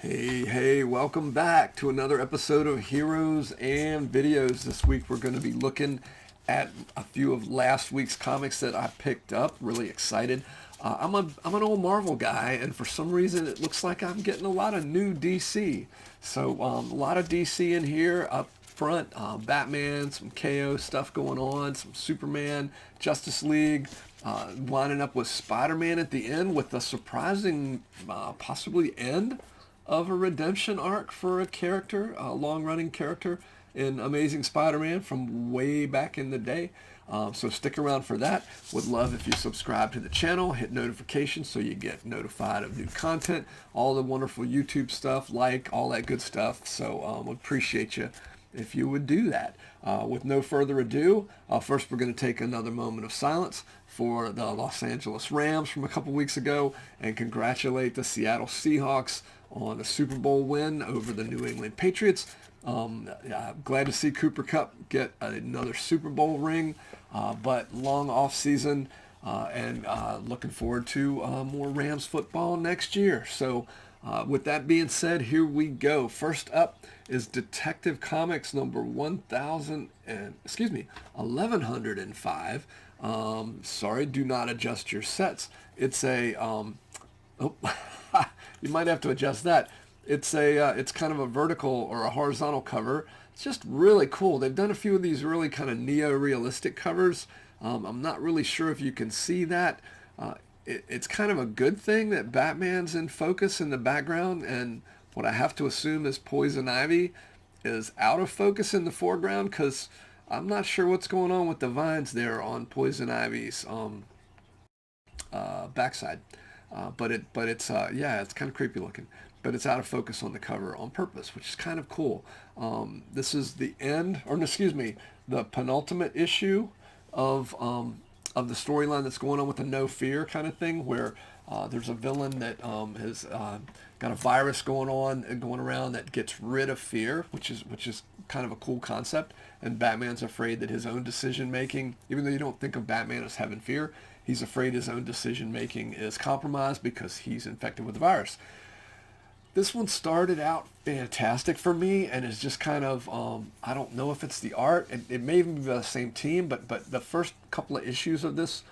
Hey, welcome back to another episode of Heroes and Videos. This week we're going to be looking at a few of last week's comics that I picked up. Really excited. I'm an old Marvel guy, and for some reason it looks like I'm getting a lot of new DC. So a lot of DC in here up front. Batman, some KO stuff going on, some Superman, Justice League. Lining up with Spider-Man at the end with a surprising possibly end of a redemption arc for a character, a long-running character in Amazing Spider-Man from way back in the day. So stick around for that. Would love if you subscribe to the channel, hit notifications so you get notified of new content, all the wonderful YouTube stuff, like all that good stuff. So appreciate you if you would do that. With no further ado, first we're going to take another moment of silence for the Los Angeles Rams from a couple weeks ago and congratulate the Seattle Seahawks on a Super Bowl win over the New England Patriots. Glad to see Cooper Kupp get another Super Bowl ring, but long off season and looking forward to more Rams football next year. So with that being said, here we go. First up is Detective Comics number 1105. Sorry, do not adjust your sets. It's a you might have to adjust that. It's kind of a vertical or a horizontal cover. It's just really cool. They've done a few of these really kind of neo-realistic covers. I'm not really sure if you can see that. It's kind of a good thing that Batman's in focus in the background, and what I have to assume is Poison Ivy is out of focus in the foreground, because I'm not sure what's going on with the vines there on Poison Ivy's backside. It's it's kind of creepy looking, but it's out of focus on the cover on purpose, which is kind of cool. This is the end, or excuse me, the penultimate issue of the storyline that's going on with the No Fear kind of thing, where there's a villain that has got a virus going on and going around that gets rid of fear, which is kind of a cool concept. And Batman's afraid that his own decision making, even though you don't think of Batman as having fear, he's afraid his own decision making is compromised because he's infected with the virus. This one started out fantastic for me, and is just kind of I don't know if it's the art. It may even be the same team, but the first couple of issues of this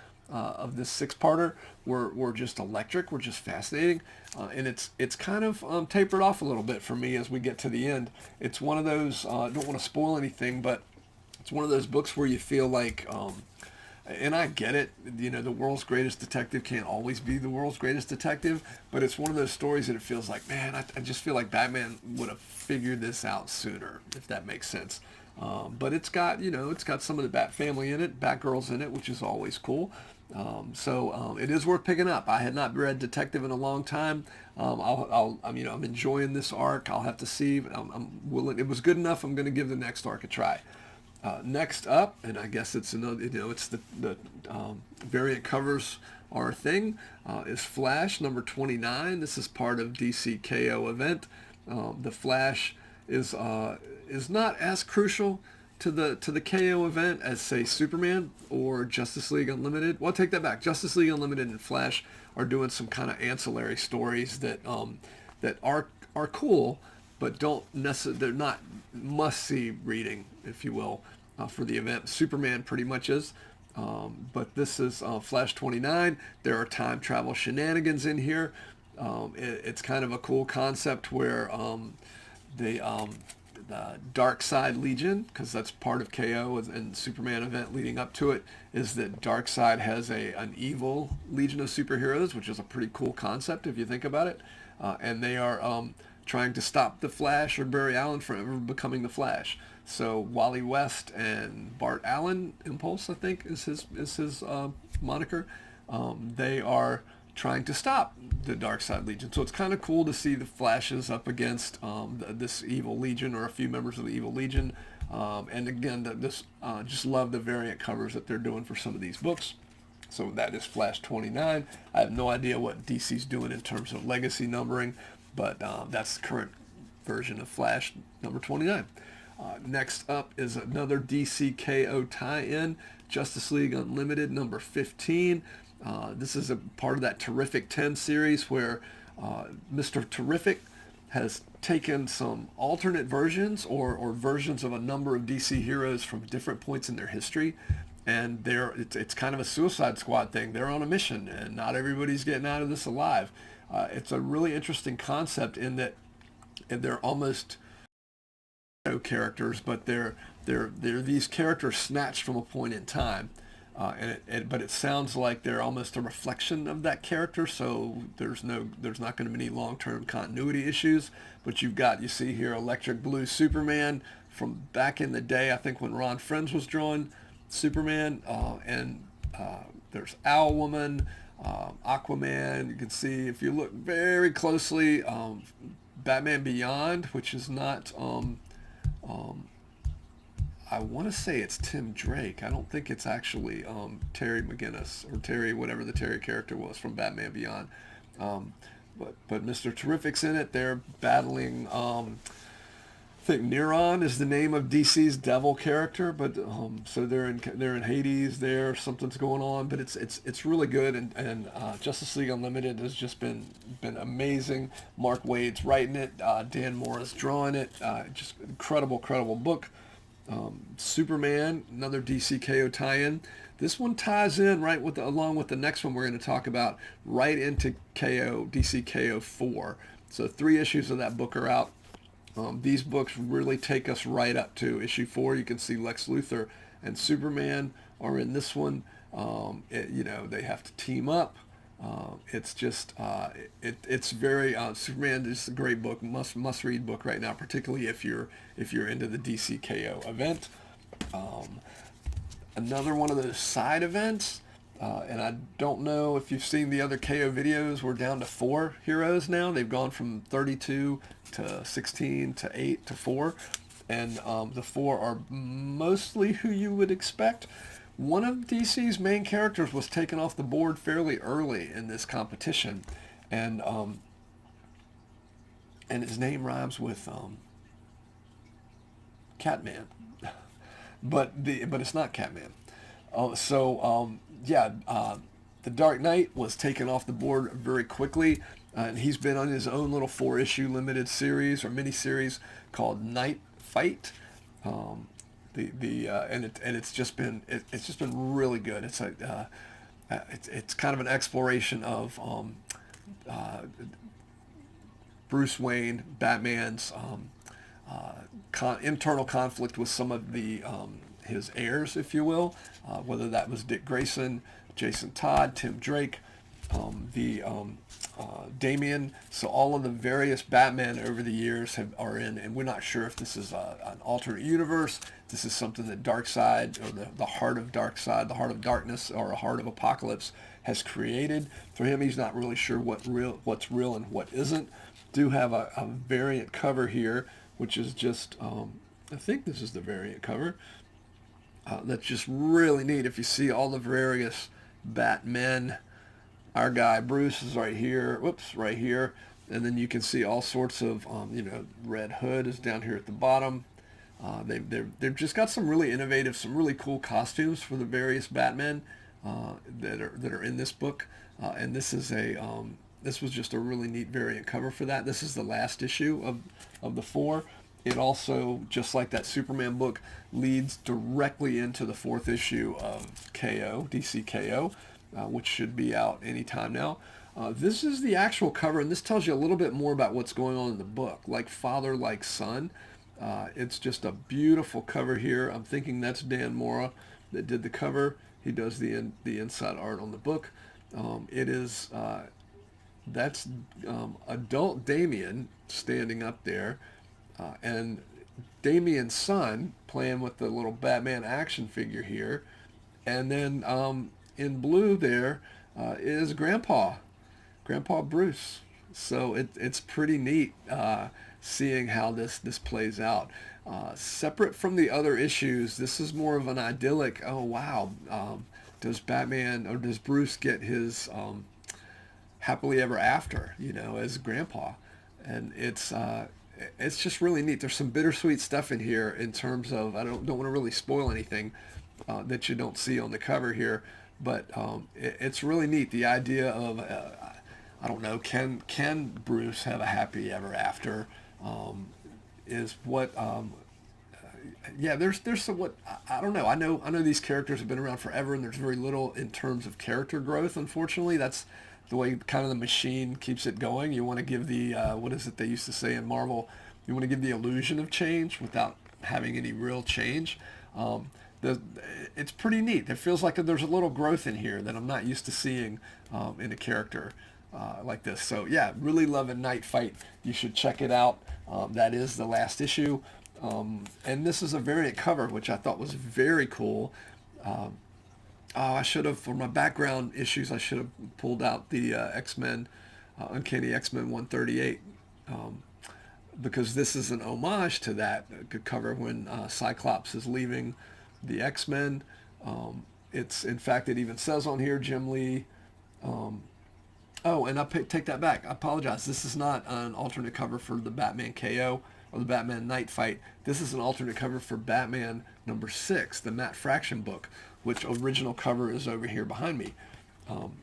six-parter were just electric, were just fascinating, and it's kind of tapered off a little bit for me as we get to the end. It's one of those I don't want to spoil anything, but it's one of those books where you feel like. And I get it, the world's greatest detective can't always be the world's greatest detective, but it's one of those stories that it feels like, man, I just feel like Batman would have figured this out sooner, if that makes sense. But it's got some of the Bat family in it, Batgirl's in it, which is always cool. It is worth picking up. I had not read Detective in a long time. I'm enjoying this arc. I'll have to see. I'm willing. It was good enough. I'm going to give the next arc a try. Next up, and I guess it's another, it's the variant covers are a thing, is Flash number 29. This is part of DC KO event. The Flash is not as crucial to the KO event as, say, Superman or Justice League Unlimited. Well, I'll take that back. Justice League Unlimited and Flash are doing some kind of ancillary stories that are cool, but they're not must-see reading, if you will, for the event. Superman pretty much is. But this is Flash 29. There are time travel shenanigans in here. It's kind of a cool concept where the Dark Side Legion, because that's part of KO and Superman event leading up to it, is that Dark Side has an evil legion of superheroes, which is a pretty cool concept if you think about it. And they are trying to stop the Flash or Barry Allen from ever becoming the Flash. So Wally West and Bart Allen, Impulse I think is his moniker. They are trying to stop the Dark Side Legion. So it's kind of cool to see the Flashes up against this evil legion, or a few members of the evil legion. And again, just love the variant covers that they're doing for some of these books. So that is Flash 29. I have no idea what DC's doing in terms of legacy numbering, but that's the current version of Flash number 29. Next up is another DC KO tie-in, Justice League Unlimited number 15. This is a part of that Terrific 10 series where Mr. Terrific has taken some alternate versions or versions of a number of DC heroes from different points in their history, and it's kind of a Suicide Squad thing. They're on a mission, and not everybody's getting out of this alive. It's a really interesting concept in that they're almost no characters, but they're these characters snatched from a point in time. But it sounds like they're almost a reflection of that character, so there's not going to be any long-term continuity issues. But you see here Electric Blue Superman from back in the day, I think when Ron Frenz was drawing Superman, and there's Owl Woman, Aquaman. You can see if you look very closely, Batman Beyond, which is not. I want to say it's Tim Drake. I don't think it's actually Terry McGinnis or Terry, whatever the Terry character was from Batman Beyond. Um, but Mr. Terrific's in it. They're battling. I think Neron is the name of DC's devil character, but so they're in Hades. There, something's going on, but it's really good. And Justice League Unlimited has just been amazing. Mark Waid's writing it. Dan Mora's drawing it. Just incredible book. Superman, another DCKO tie-in. This one ties in right along with the next one we're going to talk about, right into DCKO 4. So 3 issues of that book are out. These books really take us right up to issue 4. You can see Lex Luthor and Superman are in this one. They have to team up. It's just it's very Superman is a great book, must read book right now, particularly if you're into the DCKO event. Another one of those side events, and I don't know if you've seen the other KO videos. We're down to 4 heroes now. They've gone from 32 to 16 to 8 to 4, and the 4 are mostly who you would expect. One of DC's main characters was taken off the board fairly early in this competition, and his name rhymes with Catman, but it's not Catman. The Dark Knight was taken off the board very quickly, and he's been on his own little 4-issue limited series or mini series called Night Fight. It's just been really good. It's kind of an exploration of Bruce Wayne, Batman's internal conflict with some of his heirs, if you will, whether that was Dick Grayson, Jason Todd, Tim Drake, Damian. So all of the various Batman over the years are in, and we're not sure if this is an alternate universe. This is something that Darkseid, or the heart of Darkseid, the heart of darkness, or a heart of Apocalypse has created. For him, he's not really sure what's real and what isn't. Do have a variant cover here, which is just, I think this is the variant cover. That's just really neat. If you see all the various Batmen, our guy Bruce is right here. Whoops, right here. And then you can see all sorts of, Red Hood is down here at the bottom. They've just got some really innovative, some really cool costumes for the various Batmen that are in this book. And this was just a really neat variant cover for that. This is the last issue of the 4. It also, just like that Superman book, leads directly into the 4th issue of DC KO, which should be out anytime now. This is the actual cover, and this tells you a little bit more about what's going on in the book, like father, like son. It's just a beautiful cover here. I'm thinking that's Dan Mora that did the cover. He does the inside art on the book. That's adult Damian standing up there, and Damian's son playing with the little Batman action figure here, and then in blue there is Grandpa Bruce. So it's pretty neat seeing how this plays out. Separate from the other issues, this is more of an idyllic. Oh wow, does Batman or does Bruce get his happily ever after, as Grandpa? And it's just really neat. There's some bittersweet stuff in here in terms of, I don't want to really spoil anything that you don't see on the cover here, but it's really neat. The idea of I don't know. Can Bruce have a happy ever after? Um, is what yeah, there's some what I don't know. I know these characters have been around forever, and there's very little in terms of character growth. Unfortunately, that's the way kind of the machine keeps it going. You want to give the what is it they used to say in Marvel? You want to give the illusion of change without having any real change. Um, the, it's pretty neat. It feels like there's a little growth in here that I'm not used to seeing in a character like this. So yeah, really loving Night Fight. You should check it out. That is the last issue. And this is a variant cover, which I thought was very cool. Um, I should have, for my background issues, I should have pulled out the X-Men, Uncanny X-Men 138, um, because this is an homage to that cover when Cyclops is leaving the X-Men. It's, in fact, it even says on here, Jim Lee. Um, oh, and take that back. I apologize. This is not an alternate cover for the Batman KO or the Batman Night Fight. This is an alternate cover for Batman #6, the Matt Fraction book, which original cover is over here behind me. Um,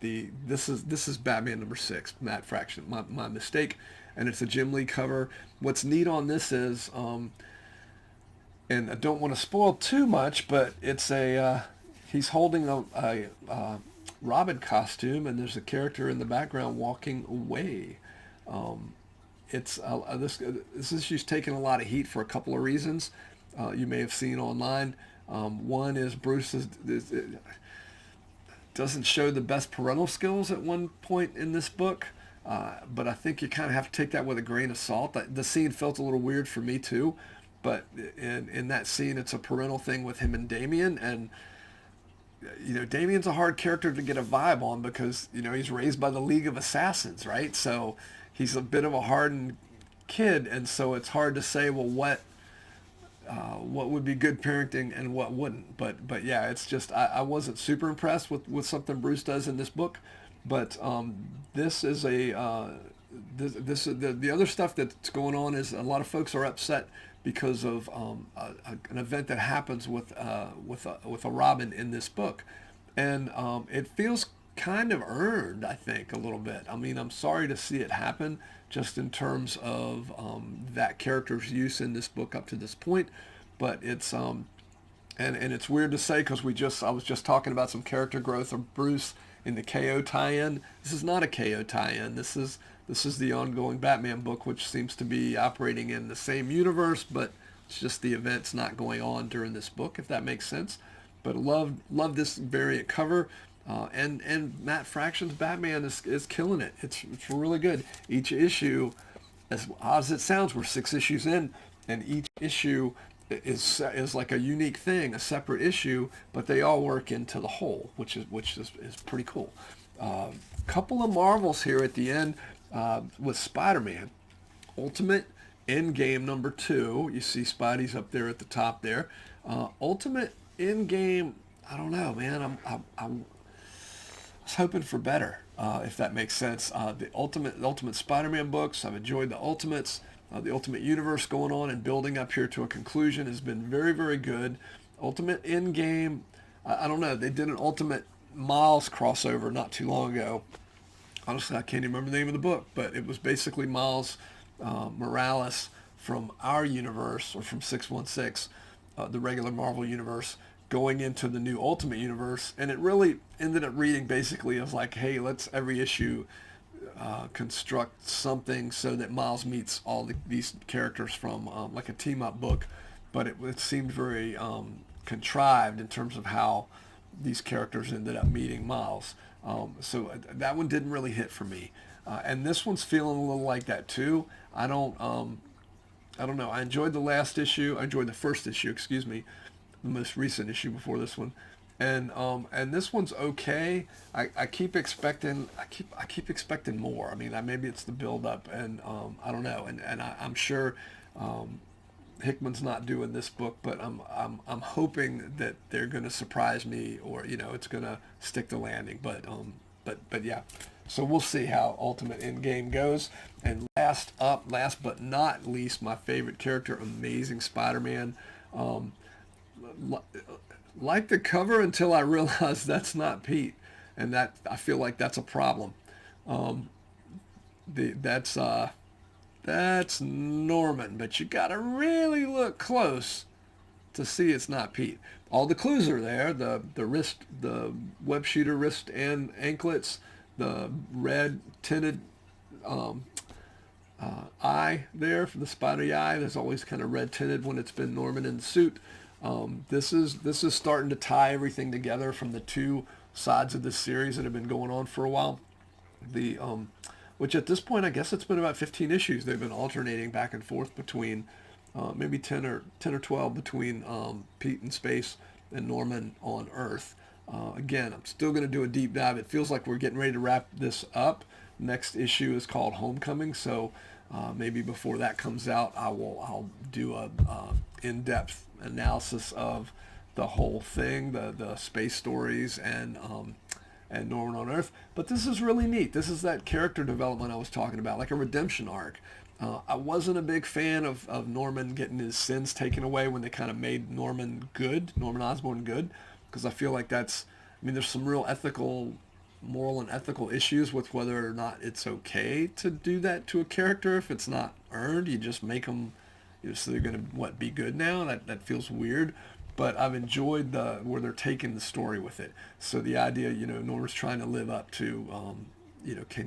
this is Batman #6, Matt Fraction. My mistake, and it's a Jim Lee cover. What's neat on this is, and I don't want to spoil too much, but it's he's holding a Robin costume, and there's a character in the background walking away. Um, it's this issue's taken a lot of heat for a couple of reasons. You may have seen online. One is Bruce doesn't show the best parental skills at one point in this book, but I think you kind of have to take that with a grain of salt. The scene felt a little weird for me too, but in that scene, it's a parental thing with him and Damien, and Damien's a hard character to get a vibe on because he's raised by the League of Assassins, right? So he's a bit of a hardened kid, and so it's hard to say, well, what would be good parenting and what wouldn't. But yeah, it's just I wasn't super impressed with something Bruce does in this book, but this is the other stuff that's going on is a lot of folks are upset because of an event that happens with a Robin in this book, and it feels kind of earned, I think, a little bit. I mean, I'm sorry to see it happen, just in terms of that character's use in this book up to this point, but it's and it's weird to say because I was just talking about some character growth of Bruce in the KO tie-in. This is not a KO tie-in. This is the ongoing Batman book, which seems to be operating in the same universe, but it's just the events not going on during this book, if that makes sense. But love this variant cover, and Matt Fraction's Batman is killing it. It's really good. Each issue, as odd as it sounds, we're 6 issues in, and each issue is like a unique thing, a separate issue, but they all work into the whole, which is pretty cool. Couple of marvels here at the end with Spider-Man Ultimate Endgame #2. You see Spidey's up there at the top there. Ultimate Endgame. I don't know, man. I was hoping for better, if that makes sense. The Ultimate Spider-Man books. I've enjoyed the Ultimates. The Ultimate Universe going on and building up here to a conclusion has been very, very good. Ultimate Endgame. I don't know. They did an Ultimate Miles crossover not too long ago. Honestly, I can't even remember the name of the book, but it was basically Miles Morales from our universe, or from 616, the regular Marvel universe, going into the new Ultimate Universe. And it really ended up reading basically as like, hey, let's every issue construct something so that Miles meets all these characters from like a team-up book. But it seemed very contrived in terms of how these characters ended up meeting Miles. So that one didn't really hit for me. And this one's feeling a little like that too. I don't know. I enjoyed the last issue. I enjoyed the first issue, excuse me, the most recent issue before this one, and this one's okay. I keep expecting more. I mean, maybe it's the build up, and I don't know. And I'm sure Hickman's not doing this book, but I'm hoping that they're going to surprise me, or it's going to stick the landing. But yeah. So we'll see how Ultimate Endgame goes. And last but not least, my favorite character, Amazing Spider-Man. Like the cover until I realized that's not Pete, and that I feel like that's a problem. That's Norman, but you gotta really look close to see it's not Pete. All the clues are there: the wrist, the web shooter wrist and anklets, the red tinted um, eye there for the spidery eye. There's always kind of red tinted when it's been Norman in the suit. This is starting to tie everything together from the two sides of this series that have been going on for a while. The which at this point I guess it's been about 15 issues. They've been alternating back and forth between maybe 10 or 12 between Pete in space and Norman on Earth. Again, I'm still going to do a deep dive. It feels like we're getting ready to wrap this up. Next issue is called Homecoming, so maybe before that comes out, I'll do a in-depth analysis of the whole thing, the space stories and Norman on Earth. But this is really neat. This is that character development I was talking about, like a redemption arc. I wasn't a big fan of Norman getting his sins taken away when they kind of made Norman Osborn good, because I feel like there's some real moral and ethical issues with whether or not it's okay to do that to a character if it's not earned. You just make them, so they're going to, be good now? That feels weird. But I've enjoyed where they're taking the story with it. So the idea, Norman's trying to live up to, can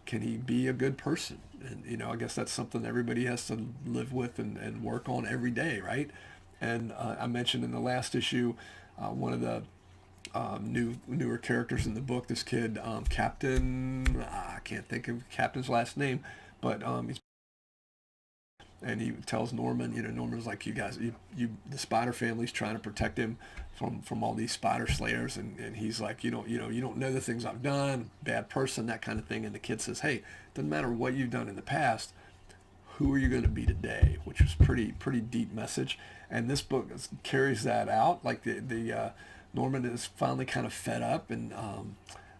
he be a good person? And, I guess that's something everybody has to live with and work on every day, right? And I mentioned in the last issue, one of the newer characters in the book, this kid, Captain, I can't think of Captain's last name, but and he tells Norman, Norman's like, you guys, the Spider family's trying to protect him from all these Spider Slayers, and he's like, you don't know the things I've done, bad person, that kind of thing. And the kid says, hey, doesn't matter what you've done in the past, who are you going to be today? Which was pretty deep message, and this book carries that out. Like the Norman is finally kind of fed up and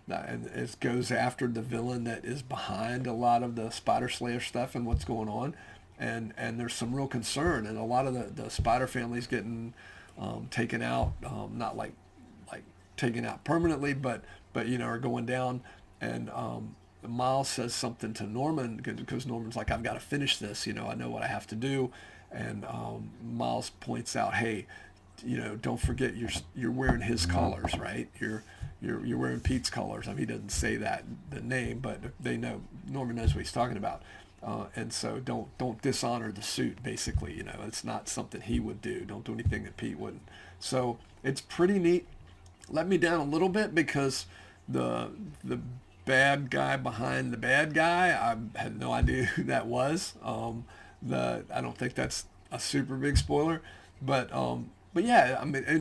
it goes after the villain that is behind a lot of the Spider Slayer stuff and what's going on. And there's some real concern, and a lot of the Spider family's getting taken out, not like taken out permanently, but are going down. And Miles says something to Norman because Norman's like, I've got to finish this. I know what I have to do. And Miles points out, hey, don't forget you're wearing his colors, right? You're wearing Pete's colors. I mean, he doesn't say the name, but they know, Norman knows what he's talking about. And so don't dishonor the suit. Basically, it's not something he would do. Don't do anything that Pete wouldn't. So it's pretty neat. Let me down a little bit because the bad guy behind the bad guy, I had no idea who that was. I don't think that's a super big spoiler, but yeah, I mean,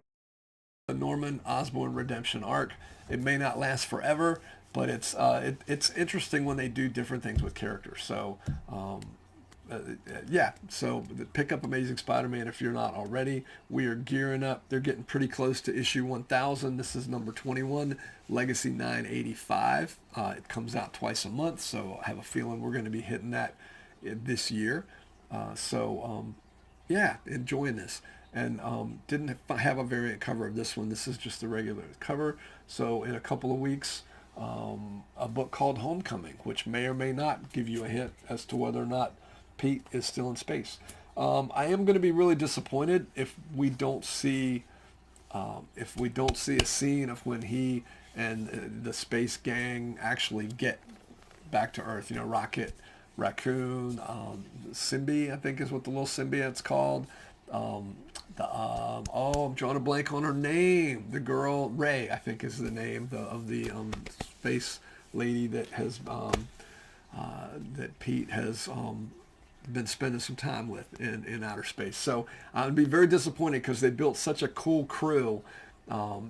the Norman Osborn redemption arc. It may not last forever, but it's interesting when they do different things with characters. So yeah, so pick up Amazing Spider-Man if you're not already. We are gearing up. They're getting pretty close to issue 1000. This is number 21, Legacy 985. It comes out twice a month, so I have a feeling we're going to be hitting that this year. Yeah, enjoying this. And didn't have a variant cover of this one. This is just the regular cover. So in a couple of weeks, a book called Homecoming, which may or may not give you a hint as to whether or not Pete is still in space. I am going to be really disappointed if we don't see a scene of when he and the space gang actually get back to Earth. Rocket, Raccoon, Symbi, I think is what the little symbiote's called. I'm drawing a blank on her name. The girl Ray, I think, is the name of the space lady that has that Pete has been spending some time with in outer space. So I'd be very disappointed because they built such a cool crew. While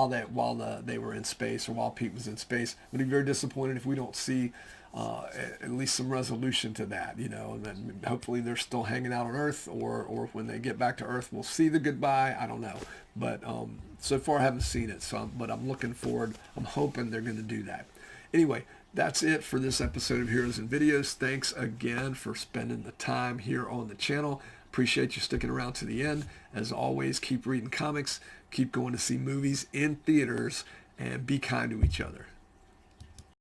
they were in space, or while Pete was in space, I'd be very disappointed if we don't see at least some resolution to that, and then hopefully they're still hanging out on Earth, or when they get back to Earth, we'll see the goodbye. I don't know, but so far I haven't seen it. But I'm looking forward. I'm hoping they're going to do that. Anyway, that's it for this episode of Heroes and Videos. Thanks again for spending the time here on the channel. Appreciate you sticking around to the end. As always, keep reading comics, keep going to see movies in theaters, and be kind to each other.